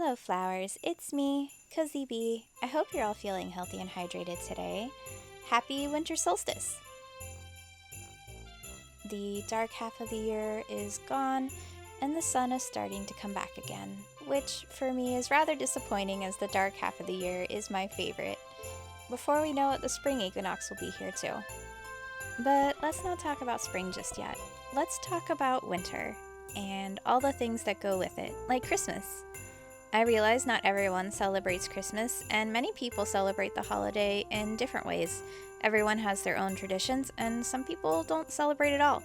Hello flowers, it's me, CozyBee. I hope you're all feeling healthy and hydrated today. Happy Winter Solstice! The dark half of the year is gone and the sun is starting to come back again, which for me is rather disappointing as the dark half of the year is my favorite. Before we know it, the spring equinox will be here too. But let's not talk about spring just yet. Let's talk about winter and all the things that go with it, like Christmas. I realize not everyone celebrates Christmas, and many people celebrate the holiday in different ways. Everyone has their own traditions, and some people don't celebrate at all.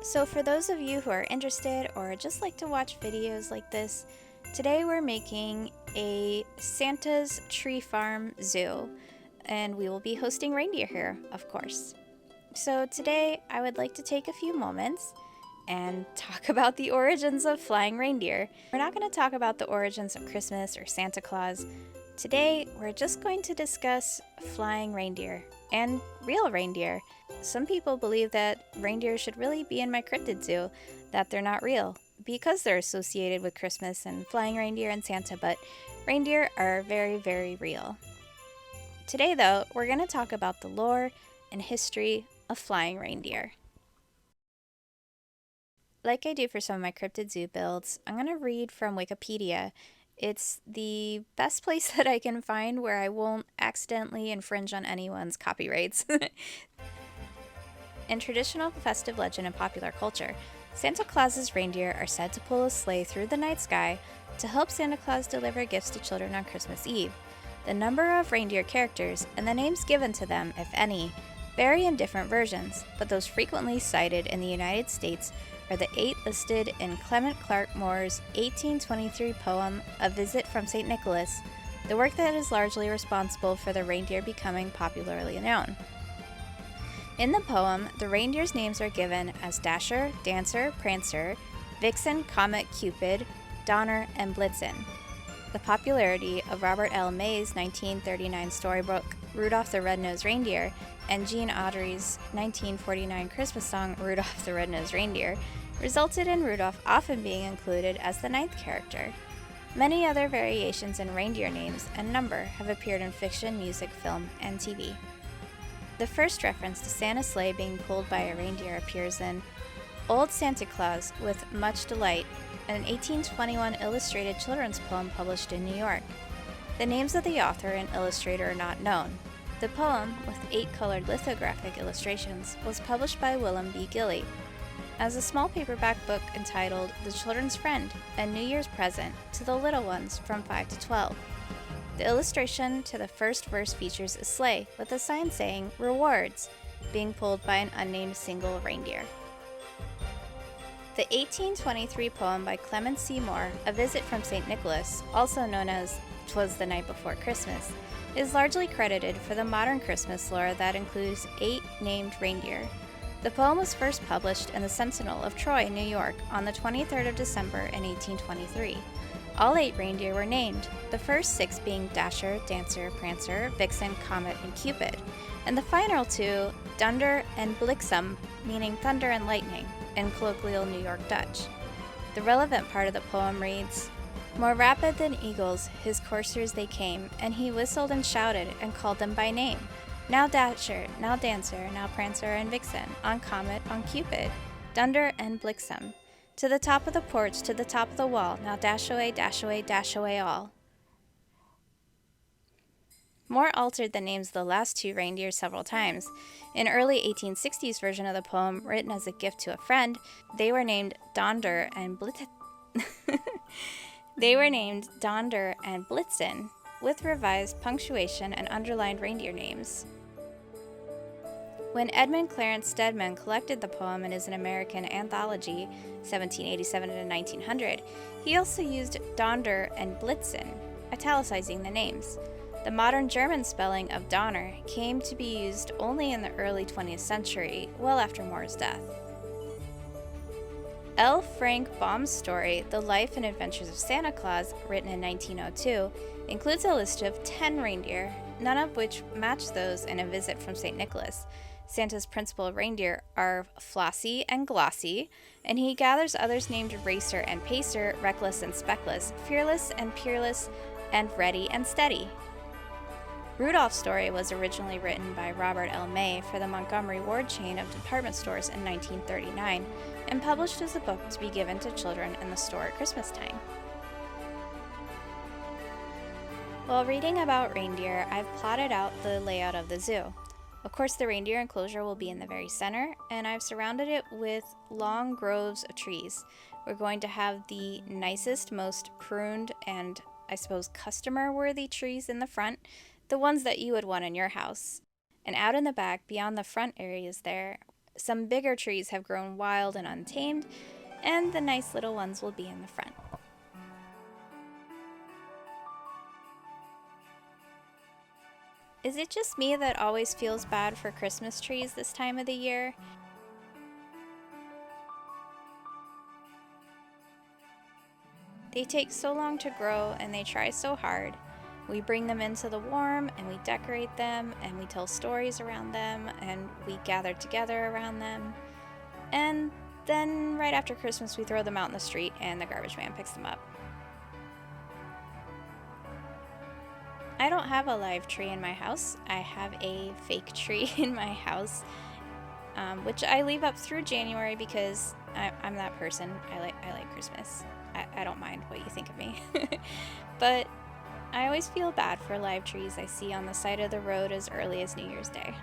So for those of you who are interested or just like to watch videos like this, today we're making a Santa's Tree Farm Zoo, and we will be hosting reindeer here, of course. So today I would like to take a few moments and talk about the origins of flying reindeer. We're not going to talk about the origins of Christmas or Santa Claus. Today, we're just going to discuss flying reindeer and real reindeer. Some people believe that reindeer should really be in my cryptid zoo, that they're not real, because they're associated with Christmas and flying reindeer and Santa, but reindeer are very, very real. Today, though, we're going to talk about the lore and history of flying reindeer. Like I do for some of my cryptid zoo builds, I'm going to read from Wikipedia. It's the best place that I can find where I won't accidentally infringe on anyone's copyrights. In traditional festive legend and popular culture, Santa Claus's reindeer are said to pull a sleigh through the night sky to help Santa Claus deliver gifts to children on Christmas Eve. The number of reindeer characters and the names given to them, if any, vary in different versions, but those frequently cited in the United States are the 8 listed in Clement Clarke Moore's 1823 poem, A Visit from St. Nicholas, the work that is largely responsible for the reindeer becoming popularly known. In the poem, the reindeer's names are given as Dasher, Dancer, Prancer, Vixen, Comet, Cupid, Donner, and Blitzen. The popularity of Robert L. May's 1939 storybook Rudolph the Red-Nosed Reindeer and Gene Autry's 1949 Christmas song Rudolph the Red-Nosed Reindeer resulted in Rudolph often being included as the ninth character. Many other variations in reindeer names and number have appeared in fiction, music, film, and TV. The first reference to Santa's sleigh being pulled by a reindeer appears in Old Santa Claus with Much Delight, an 1821 illustrated children's poem published in New York. The names of the author and illustrator are not known. The poem, with 8 colored lithographic illustrations, was published by Willem B. Gilly as a small paperback book entitled The Children's Friend, a New Year's Present to the Little Ones from 5 to 12. The illustration to the first verse features a sleigh with a sign saying Rewards, being pulled by an unnamed single reindeer. The 1823 poem by Clement C. Moore, A Visit from St. Nicholas, also known as 'Twas the Night Before Christmas, is largely credited for the modern Christmas lore that includes 8 named reindeer. The poem was first published in the Sentinel of Troy, New York, on the 23rd of December in 1823. All 8 reindeer were named, the first 6 being Dasher, Dancer, Prancer, Vixen, Comet, and Cupid, and the final 2, Dunder and Bliksem, meaning thunder and lightning, in colloquial New York Dutch. The relevant part of the poem reads, More rapid than eagles, his coursers they came, and he whistled and shouted and called them by name. Now Dasher, now Dancer, now Prancer and Vixen, on Comet, on Cupid, Dunder and Bliksem. To the top of the porch, to the top of the wall, now dash away, dash away, dash away all. Moore altered the names of the last 2 reindeer several times. In early 1860s version of the poem, written as a gift to a friend, they were named Donder and Blitzen, with revised punctuation and underlined reindeer names. When Edmund Clarence Stedman collected the poem in his An American Anthology, 1787 to 1900, he also used Donder and Blitzen, italicizing the names. The modern German spelling of Donner came to be used only in the early 20th century, well after Moore's death. L. Frank Baum's story, The Life and Adventures of Santa Claus, written in 1902, includes a list of 10 reindeer, none of which match those in A Visit from St. Nicholas. Santa's principal reindeer are Flossie and Glossy, and he gathers others named Racer and Pacer, Reckless and Speckless, Fearless and Peerless, and Ready and Steady. Rudolph's story was originally written by Robert L. May for the Montgomery Ward chain of department stores in 1939 and published as a book to be given to children in the store at Christmas time. While reading about reindeer, I've plotted out the layout of the zoo. Of course, the reindeer enclosure will be in the very center, and I've surrounded it with long groves of trees. We're going to have the nicest, most pruned, and I suppose customer-worthy trees in the front, the ones that you would want in your house. And out in the back, beyond the front areas there, some bigger trees have grown wild and untamed, and the nice little ones will be in the front. Is it just me that always feels bad for Christmas trees this time of the year? They take so long to grow and they try so hard. We bring them into the warm and we decorate them and we tell stories around them and we gather together around them. And then right after Christmas we throw them out in the street and the garbage man picks them up. I don't have a live tree in my house. I have a fake tree in my house, which I leave up through January because I'm that person. I like Christmas. I don't mind what you think of me. But I always feel bad for live trees I see on the side of the road as early as New Year's Day.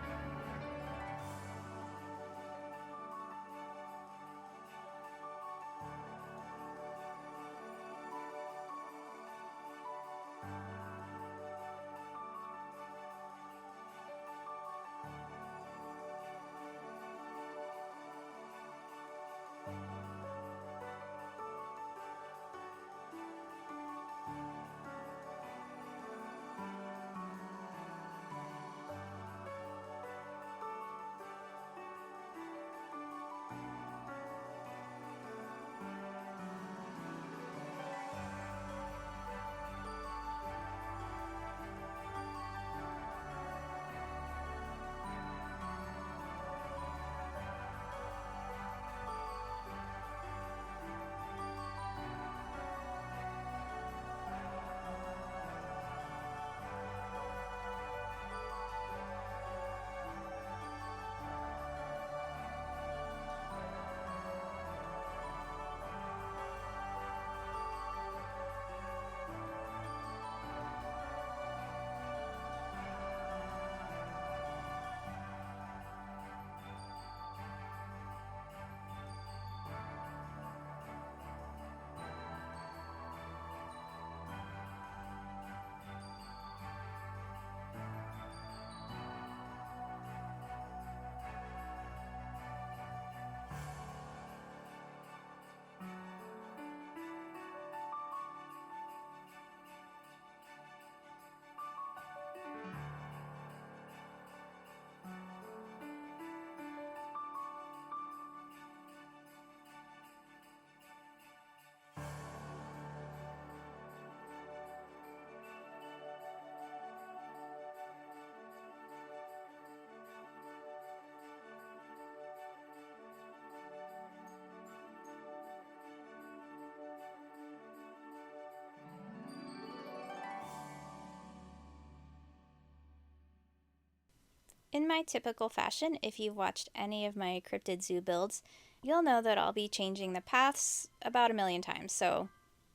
In my typical fashion, if you've watched any of my cryptid zoo builds, you'll know that I'll be changing the paths about 1,000,000 times, so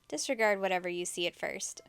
disregard whatever you see at first.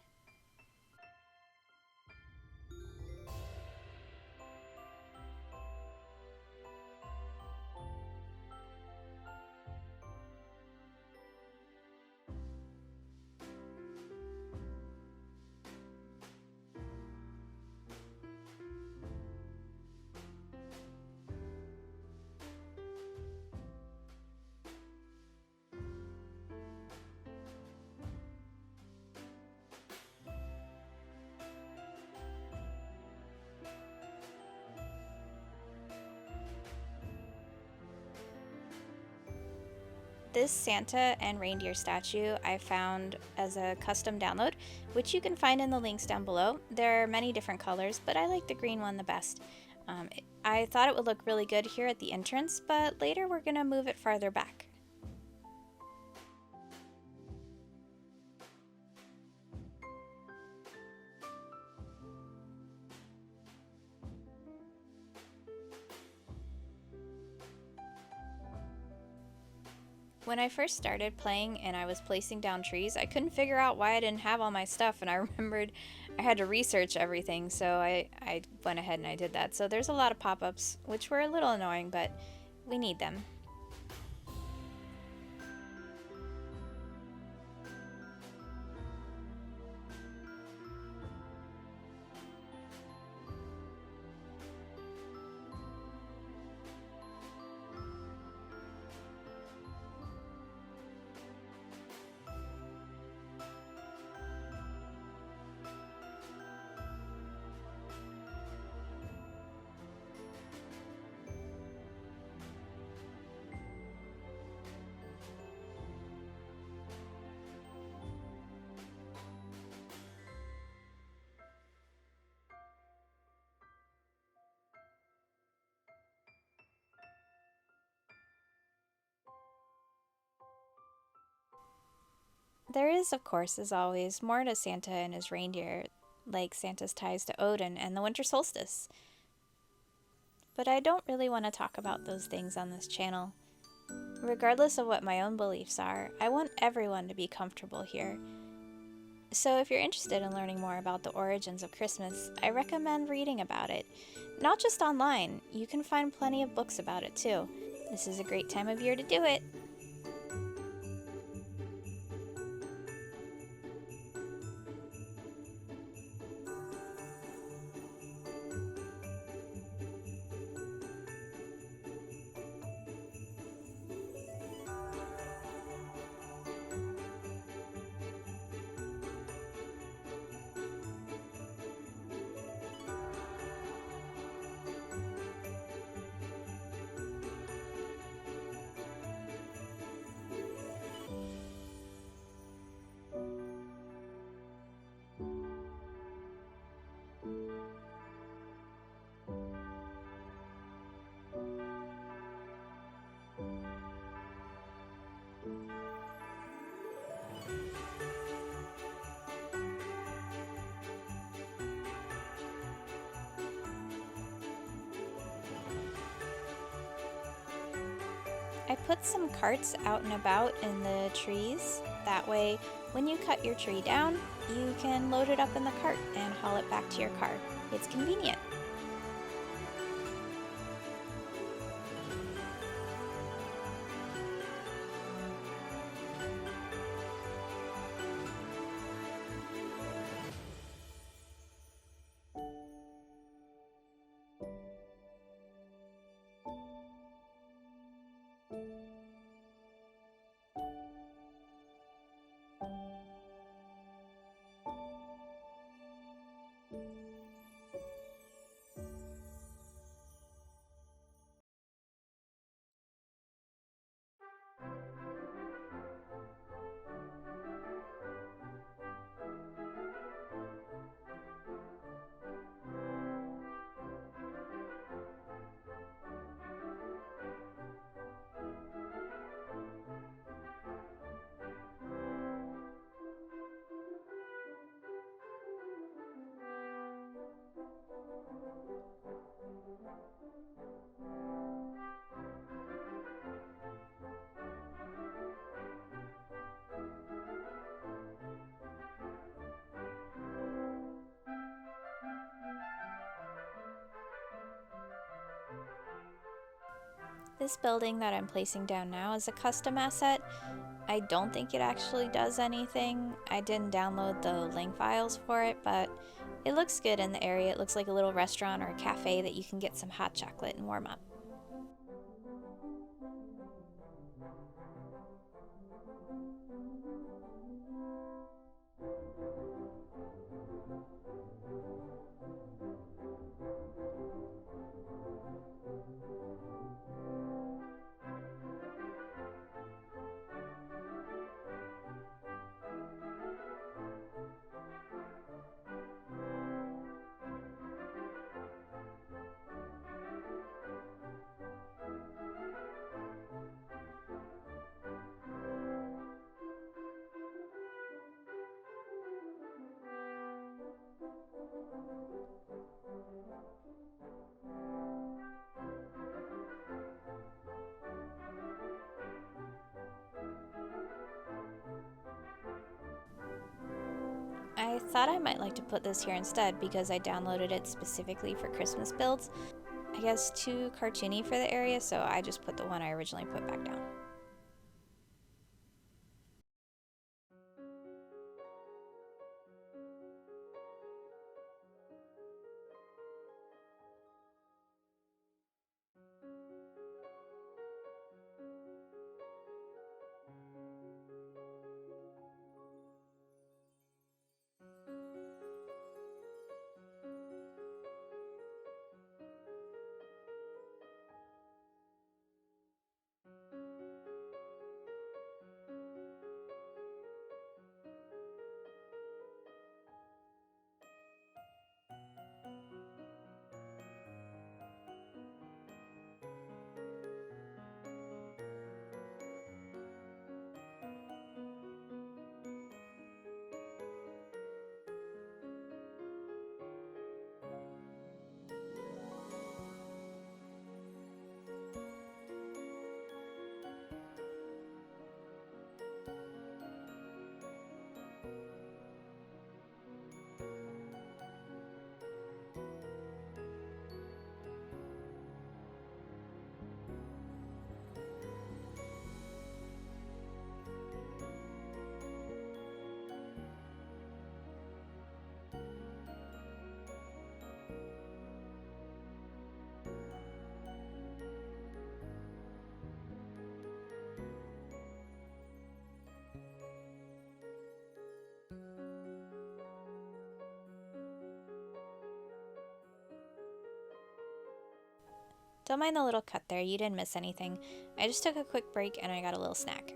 This Santa and reindeer statue I found as a custom download, which you can find in the links down below. There are many different colors, but I like the green one the best. I thought it would look really good here at the entrance, but later we're gonna move it farther back. When I first started playing and I was placing down trees, I couldn't figure out why I didn't have all my stuff, and I remembered I had to research everything, so I went ahead and I did that. So there's a lot of pop-ups, which were a little annoying, but we need them. There is, of course, as always, more to Santa and his reindeer, like Santa's ties to Odin and the Winter Solstice. But I don't really want to talk about those things on this channel. Regardless of what my own beliefs are, I want everyone to be comfortable here. So if you're interested in learning more about the origins of Christmas, I recommend reading about it. Not just online, you can find plenty of books about it too. This is a great time of year to do it. I put some carts out and about in the trees. That way, when you cut your tree down, you can load it up in the cart and haul it back to your car. It's convenient. This building that I'm placing down now is a custom asset. I don't think it actually does anything. I didn't download the link files for it, but it looks good in the area. It looks like a little restaurant or a cafe that you can get some hot chocolate and warm up. thought I might like to put this here instead because I downloaded it specifically for Christmas builds. I guess too cartoony for the area, so I just put the one I originally put back down. Don't mind the little cut there, you didn't miss anything. I just took a quick break and I got a little snack.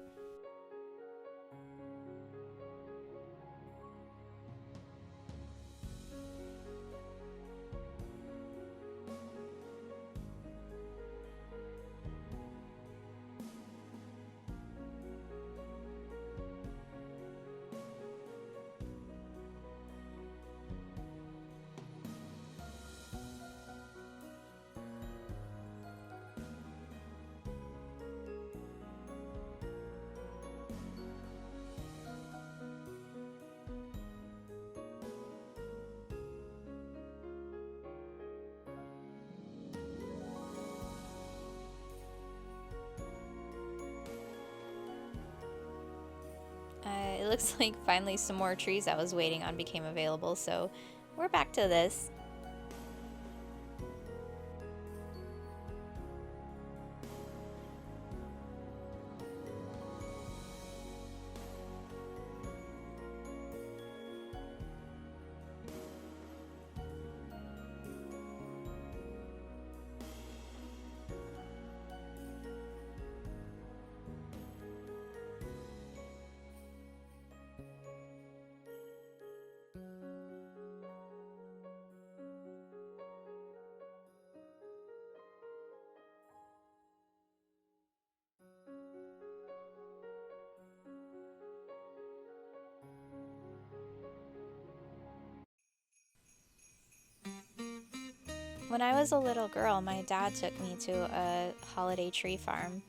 It looks like finally some more trees I was waiting on became available, so we're back to this. When I was a little girl, my dad took me to a holiday tree farm.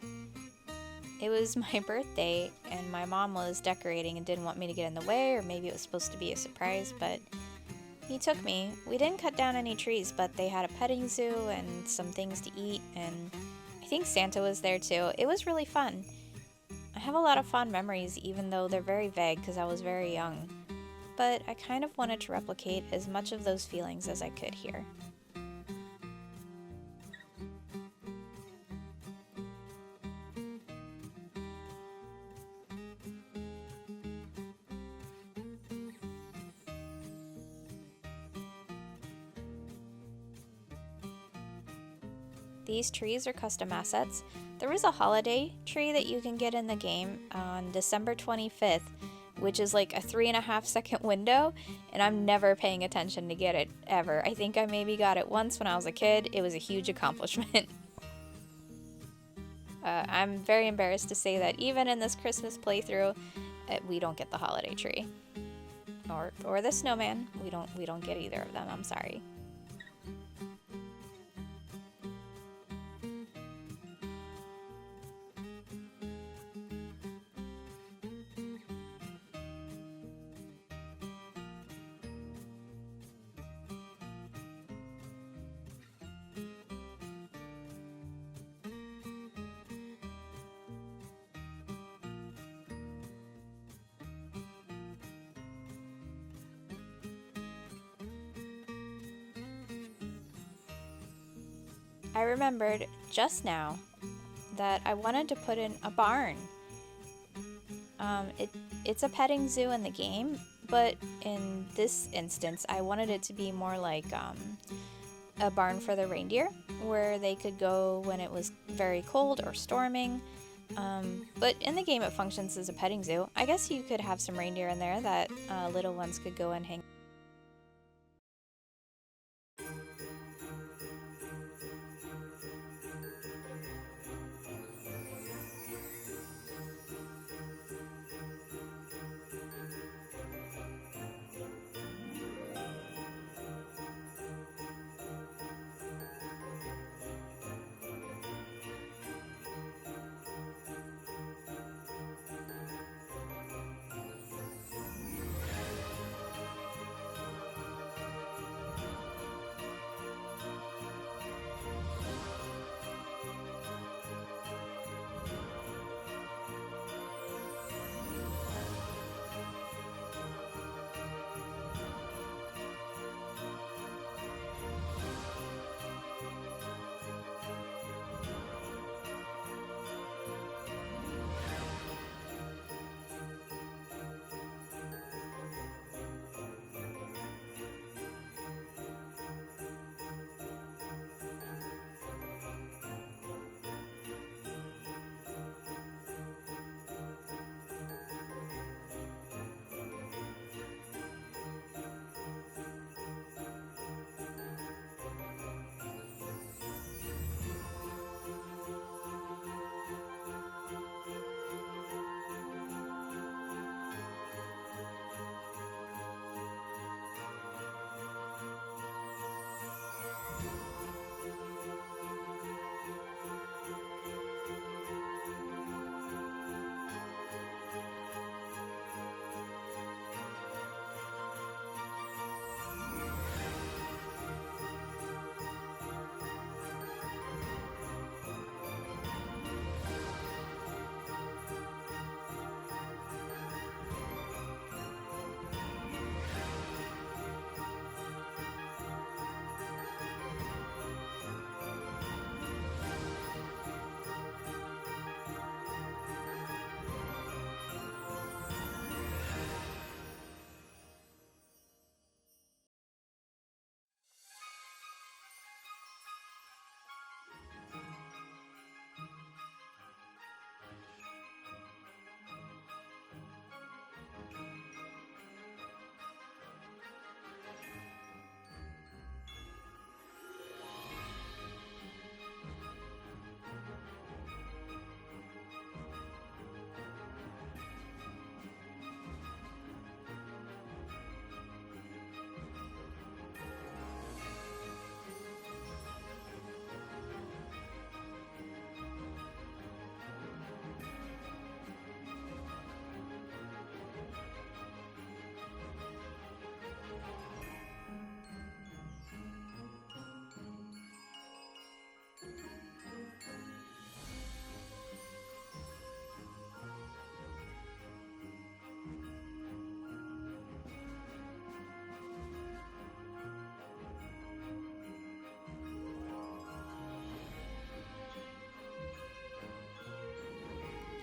It was my birthday, and my mom was decorating and didn't want me to get in the way, or maybe it was supposed to be a surprise, but he took me. We didn't cut down any trees, but they had a petting zoo and some things to eat, and I think Santa was there too. It was really fun. I have a lot of fond memories, even though they're very vague because I was very young, but I kind of wanted to replicate as much of those feelings as I could here. These trees are custom assets. There is a holiday tree that you can get in the game on December 25th, which is like a 3.5-second window, and I'm never paying attention to get it, ever. I think I maybe got it once when I was a kid. It was a huge accomplishment. I'm very embarrassed to say that even in this Christmas playthrough, we don't get the holiday tree. Or the snowman. We don't get either of them, I'm sorry. I remembered just now that I wanted to put in a barn. It's a petting zoo in the game, but in this instance, I wanted it to be more like a barn for the reindeer, where they could go when it was very cold or storming. But in the game, it functions as a petting zoo. I guess you could have some reindeer in there that little ones could go and hang.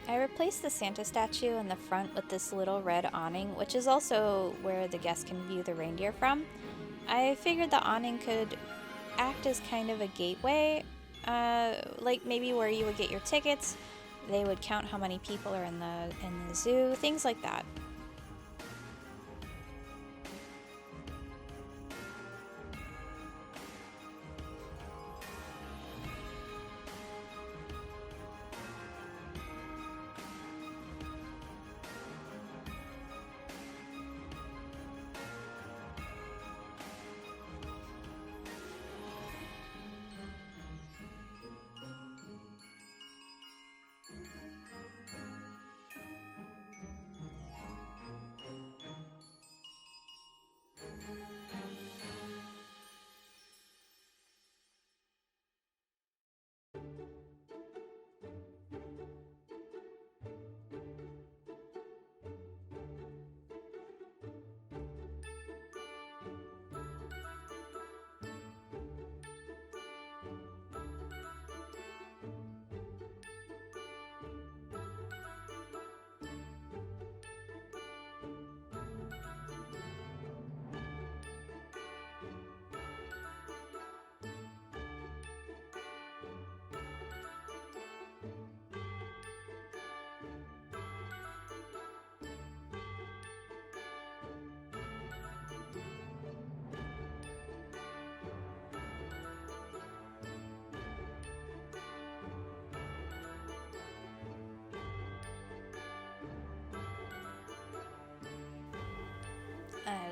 I replaced the Santa statue in the front with this little red awning, which is also where the guests can view the reindeer from. I figured the awning could act as kind of a gateway, like maybe where you would get your tickets. They would count how many people are in the zoo, things like that.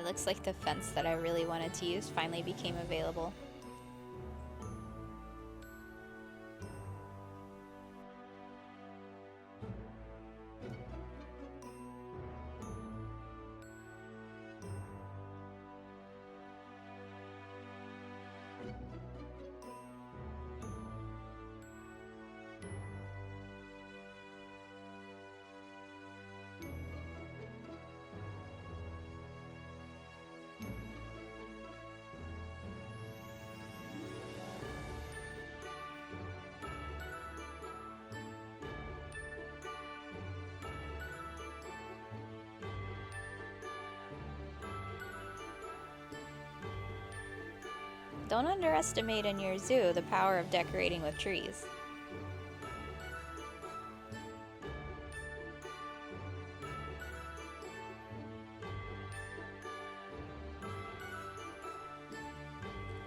It looks like the fence that I really wanted to use finally became available. Don't underestimate in your zoo the power of decorating with trees.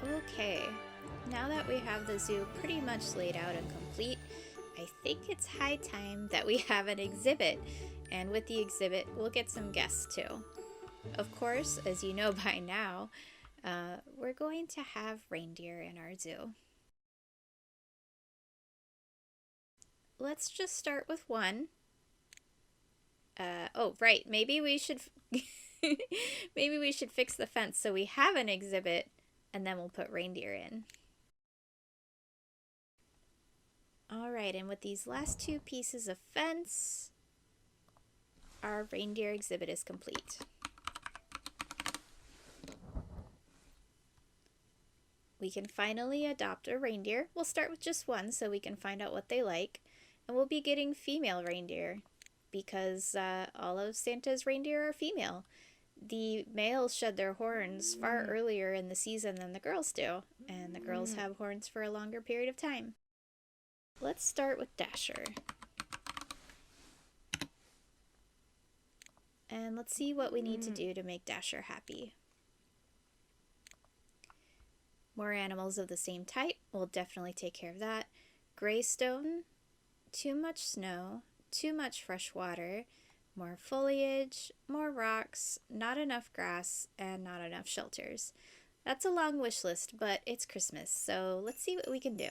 Okay, now that we have the zoo pretty much laid out and complete, I think it's high time that we have an exhibit. And with the exhibit, we'll get some guests too. Of course, as you know by now, we're going to have reindeer in our zoo. Let's just start with one. Oh, right, maybe we should maybe we should fix the fence so we have an exhibit and then we'll put reindeer in. All right, and with these last two pieces of fence, our reindeer exhibit is complete. We can finally adopt a reindeer. We'll start with just one so we can find out what they like. And we'll be getting female reindeer because all of Santa's reindeer are female. The males shed their horns far earlier in the season than the girls do, and the girls have horns for a longer period of time. Let's start with Dasher. And let's see what we need to do to make Dasher happy. More animals of the same type, we'll definitely take care of that. Greystone, too much snow, too much fresh water, more foliage, more rocks, not enough grass, and not enough shelters. That's a long wish list, but it's Christmas, so let's see what we can do.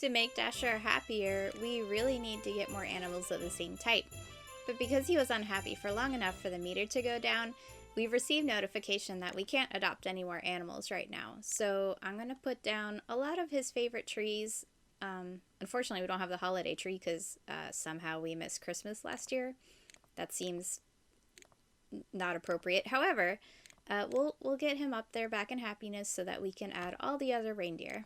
To make Dasher happier, we really need to get more animals of the same type. But because he was unhappy for long enough for the meter to go down, we've received notification that we can't adopt any more animals right now. So I'm going to put down a lot of his favorite trees. Unfortunately, we don't have the holiday tree because somehow we missed Christmas last year. That seems not appropriate. However, we'll get him up there back in happiness so that we can add all the other reindeer.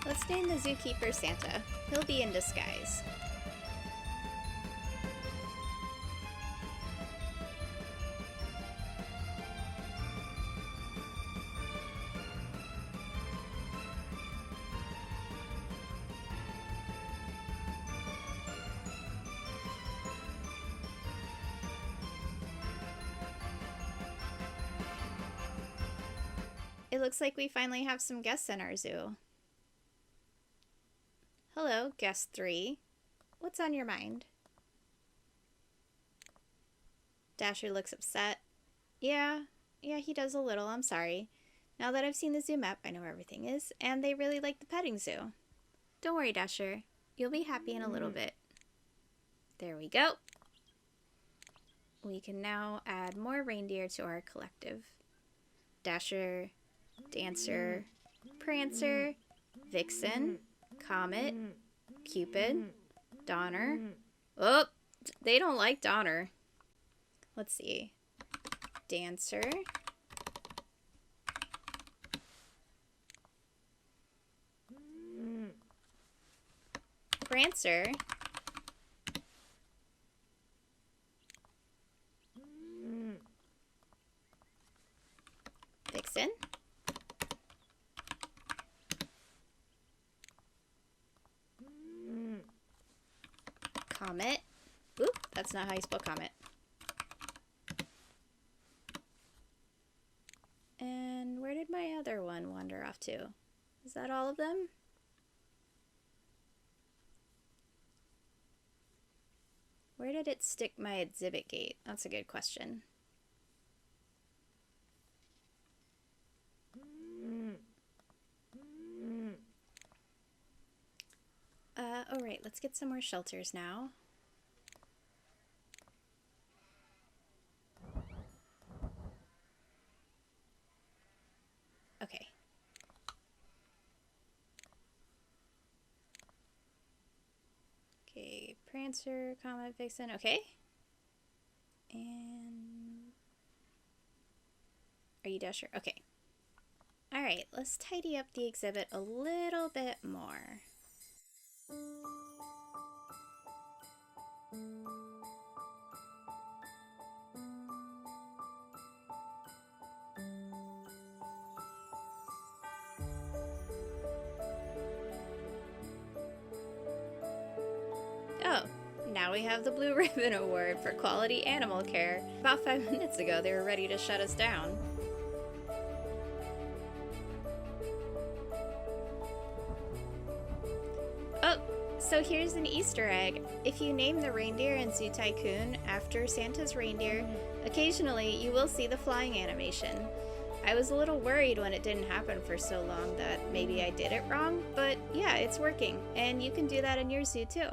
Let's name the zookeeper Santa. He'll be in disguise. It looks like we finally have some guests in our zoo. Hello, guest 3. What's on your mind? Dasher looks upset. Yeah, he does a little, I'm sorry. Now that I've seen the zoo map, I know where everything is, and they really like the petting zoo. Don't worry, Dasher. You'll be happy in a little bit. There we go. We can now add more reindeer to our collective. Dasher, Dancer, Prancer, Vixen, Comet, Cupid, Donner. Oh, they don't like Donner. Let's see. Dancer. Prancer. Vixen. Comet. Oop, that's not how you spell comet. And where did my other one wander off to? Is that all of them? Where did it stick my exhibit gate? That's a good question. Alright, let's get some more shelters now. Okay. Okay, Prancer, Comet, Vixen, okay. And... are you Dasher? Okay. Alright, let's tidy up the exhibit a little bit more. Oh, now we have the Blue Ribbon Award for Quality Animal Care. About 5 minutes ago, they were ready to shut us down. Oh, so here's an Easter egg. If you name the reindeer in Zoo Tycoon after Santa's reindeer, occasionally you will see the flying animation. I was a little worried when it didn't happen for so long that maybe I did it wrong, but yeah, it's working, and you can do that in your zoo too.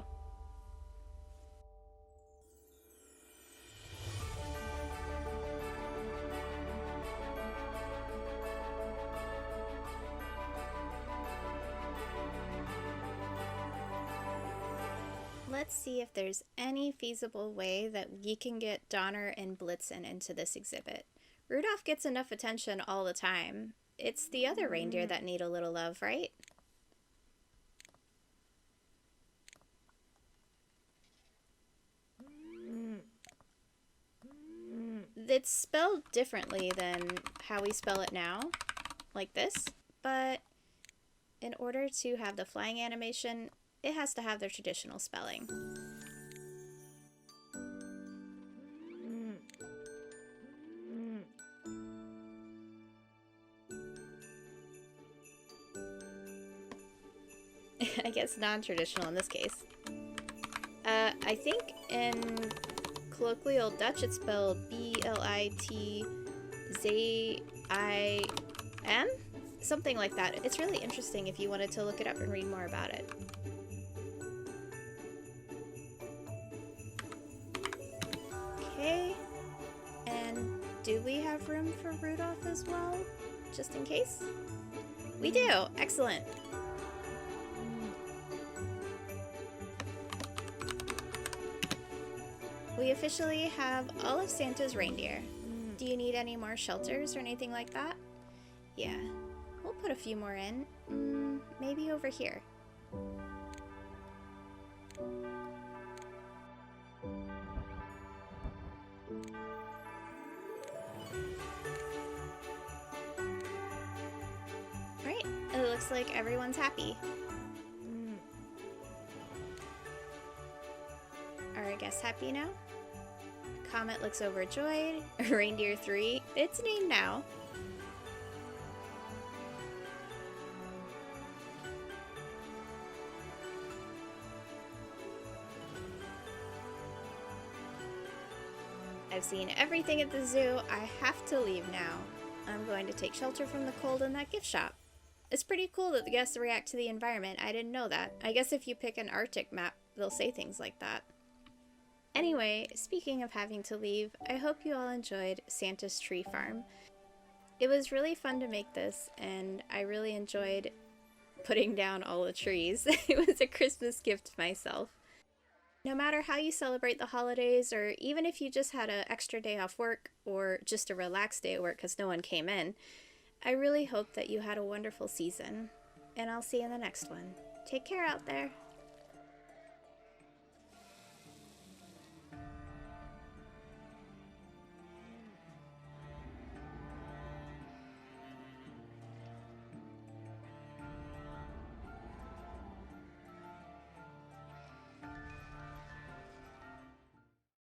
Let's see if there's any feasible way that we can get Donner and Blitzen into this exhibit. Rudolph gets enough attention all the time. It's the other reindeer that need a little love, right? It's spelled differently than how we spell it now, like this, but in order to have the flying animation, it has to have their traditional spelling. I guess non-traditional in this case. I think in colloquial Dutch it's spelled B-L-I-T-Z-I-M? Something like that. It's really interesting if you wanted to look it up and read more about it. Okay, and do we have room for Rudolph as well, just in case? We do! Excellent! We officially have all of Santa's reindeer. Do you need any more shelters or anything like that? Yeah, we'll put a few more in. Maybe over here. Right, it looks like everyone's happy. Are our guests happy now? Comet looks overjoyed. Reindeer 3, it's named now. I've seen everything at the zoo. I have to leave now. I'm going to take shelter from the cold in that gift shop. It's pretty cool that the guests react to the environment. I didn't know that. I guess if you pick an Arctic map, they'll say things like that. Anyway, speaking of having to leave, I hope you all enjoyed Santa's Tree Farm. It was really fun to make this, and I really enjoyed putting down all the trees. It was a Christmas gift to myself. No matter how you celebrate the holidays, or even if you just had an extra day off work, or just a relaxed day at work because no one came in, I really hope that you had a wonderful season. And I'll see you in the next one. Take care out there.